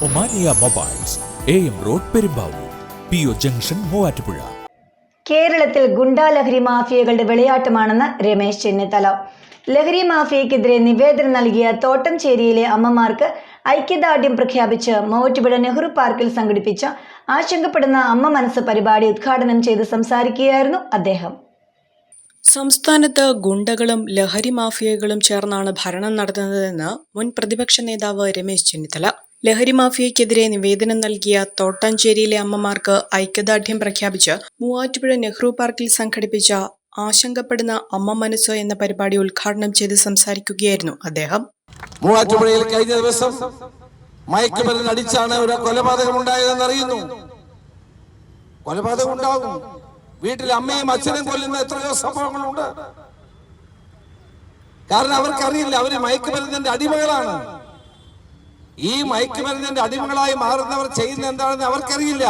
Omania mobiles, AM road Perumbavoor, PO junction Muvattupuzha. കേരളത്തിൽ ഗുണ്ടാ ലഹരി മാഫിയകളുടെ വിളയാട്ടമാണെന്ന് രമേശ് ചെന്നിത്തല. ലഹരി മാഫിയക്കെതിരെ നിവേദനം നൽകിയ തോട്ടംചേരിയിലെ അമ്മമാർക്ക് ഐക്യദാർഢ്യം പ്രഖ്യാപിച്ച് മൂവാറ്റുപുഴ നെഹ്റു പാർക്കിൽ സംഘടിപ്പിച്ച ആശങ്കപ്പെടുന്ന അമ്മ മനസ്സ് പരിപാടി ഉദ്ഘാടനം ചെയ്ത് സംസാരിക്കുകയായിരുന്നു അദ്ദേഹം. സംസ്ഥാനത്ത് ഗുണ്ടകളും ലഹരി മാഫിയകളും ചേർന്നാണ് ഭരണം നടത്തുന്നതെന്ന് മുൻ പ്രതിപക്ഷ നേതാവ് രമേശ് ചെന്നിത്തല. ലഹരി മാഫിയയ്ക്കെതിരെ നിവേദനം നൽകിയ തോട്ടാഞ്ചേരിയിലെ അമ്മമാർക്ക് ഐക്യദാർഢ്യം പ്രഖ്യാപിച്ച് മൂവാറ്റുപുഴ നെഹ്റു പാർക്കിൽ സംഘടിപ്പിച്ച ആശങ്കപ്പെടുന്ന അമ്മ മനസ്സ് എന്ന പരിപാടി ഉദ്ഘാടനം ചെയ്ത് സംസാരിക്കുകയായിരുന്നു അദ്ദേഹം. മൂവാറ്റുപുഴയിൽ കഴിഞ്ഞ ദിവസം മയക്കുമരുന്ന് അടിച്ചാണ് ഒരു കൊലപാതകം ഉണ്ടായതെന്ന് അറിയുന്നു. കൊലപാതകം ഉണ്ടാകും. വീട്ടിൽ അമ്മയും അച്ഛനും കൊല്ലുന്ന എത്രയോ സംഭവങ്ങളുണ്ട്. കാരണം അവർക്കറിയില്ല, അവര് മയക്കുമരുന്നിന്റെ അടിമകളാണ്. ഈ മയക്കുമരുന്നിന്റെ അടിമകളായി മാറുന്നവർ ചെയ്യുന്ന എന്താണെന്ന് അവർക്കറിയില്ല.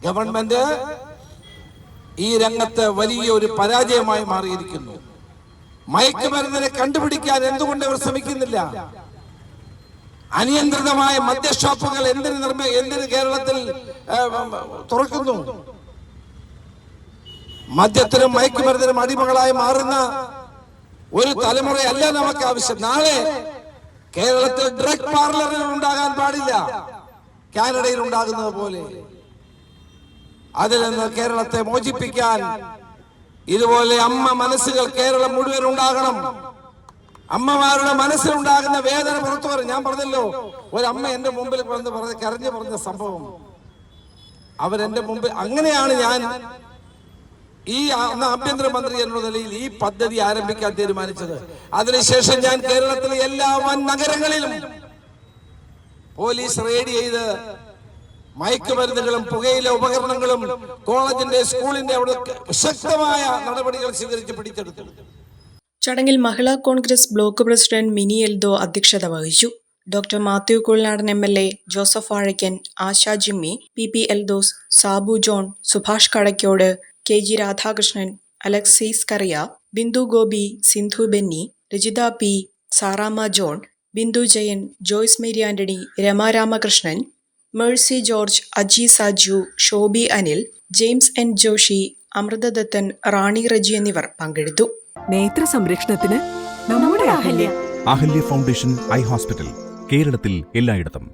ഗവൺമെന്റ് ഈ രംഗത്ത് വലിയ ഒരു പരാജയമായി മാറിയിരിക്കുന്നു. മയക്കുമരുന്നിനെ കണ്ടുപിടിക്കാൻ എന്തുകൊണ്ട് അവർ ശ്രമിക്കുന്നില്ല? അനിയന്ത്രിതമായ മദ്യഷോപ്പുകൾ എന്തിന് കേരളത്തിൽ തുറക്കുന്നു? മദ്യത്തിനും മയക്കുമരുന്നിനും അടിമകളായി മാറുന്ന ഒരു തലമുറയല്ല നമുക്ക് ആവശ്യം. നാളെ കേരളത്തിൽ ഡ്രഗ് പാർലറുകൾ ഉണ്ടാകാൻ പാടില്ല, കാനഡയിൽ ഉണ്ടാകുന്നത് പോലെ. അതിൽ നിന്ന് കേരളത്തെ മോചിപ്പിക്കാൻ ഇതുപോലെ അമ്മ മനസ്സുകൾ കേരളം മുഴുവൻ ഉണ്ടാകണം. അമ്മമാരുടെ മനസ്സിലുണ്ടാകുന്ന വേദന പുറത്തു വരും. ഞാൻ പറഞ്ഞല്ലോ, ഒരമ്മ എന്റെ മുമ്പിൽ കരഞ്ഞു പറഞ്ഞ സംഭവം. അവരെന്റെ മുമ്പിൽ, അങ്ങനെയാണ് ഞാൻ ഈ ആഭ്യന്തരമന്ത്രി എന്ന നിലയിൽ ഈ പദ്ധതി ആരംഭിക്കാൻ തീരുമാനിച്ചത്. അതിനുശേഷം ഞാൻ കേരളത്തിലെ എല്ലാ വൻ നഗരങ്ങളിലും പോലീസ് റെയ്ഡ് ചെയ്ത് മയക്കുമരുന്നുകളും പുകയില ഉപകരണങ്ങളും കോളേജിന്റെ സ്കൂളിന്റെ അവിടെ ശക്തമായ നടപടികൾ സ്വീകരിച്ച് പിടിച്ചെടുത്തു. ചടങ്ങിൽ മഹിളാ കോൺഗ്രസ് ബ്ലോക്ക് പ്രസിഡന്റ് മിനി എൽദോ അധ്യക്ഷത വഹിച്ചു. Doctor Mathew Kulanadan MLA, Joseph Vazhakkan, Asha Jimmy, PP Eldose, Sabu John, Subhash Kadakkode, KG Radhakrishnan, Alexis Kariya, Bindu Gopi, Sindhu Benny, Rajitha P, Saramma John, Bindu Jayan, Joyce Mary Antony, Rama Ramakrishnan, Mercy George, Aji Saju, Shobi Anil, James N Joshy, Amritha Dathan, Rani Reji എന്നിവർ പങ്കെടുത്തു. നേത്ര സംരക്ഷണത്തിന് നമ്മുടെ Ahalya Ahalya foundation eye hospital, കേരളത്തിൽ എല്ലായിടത്തും.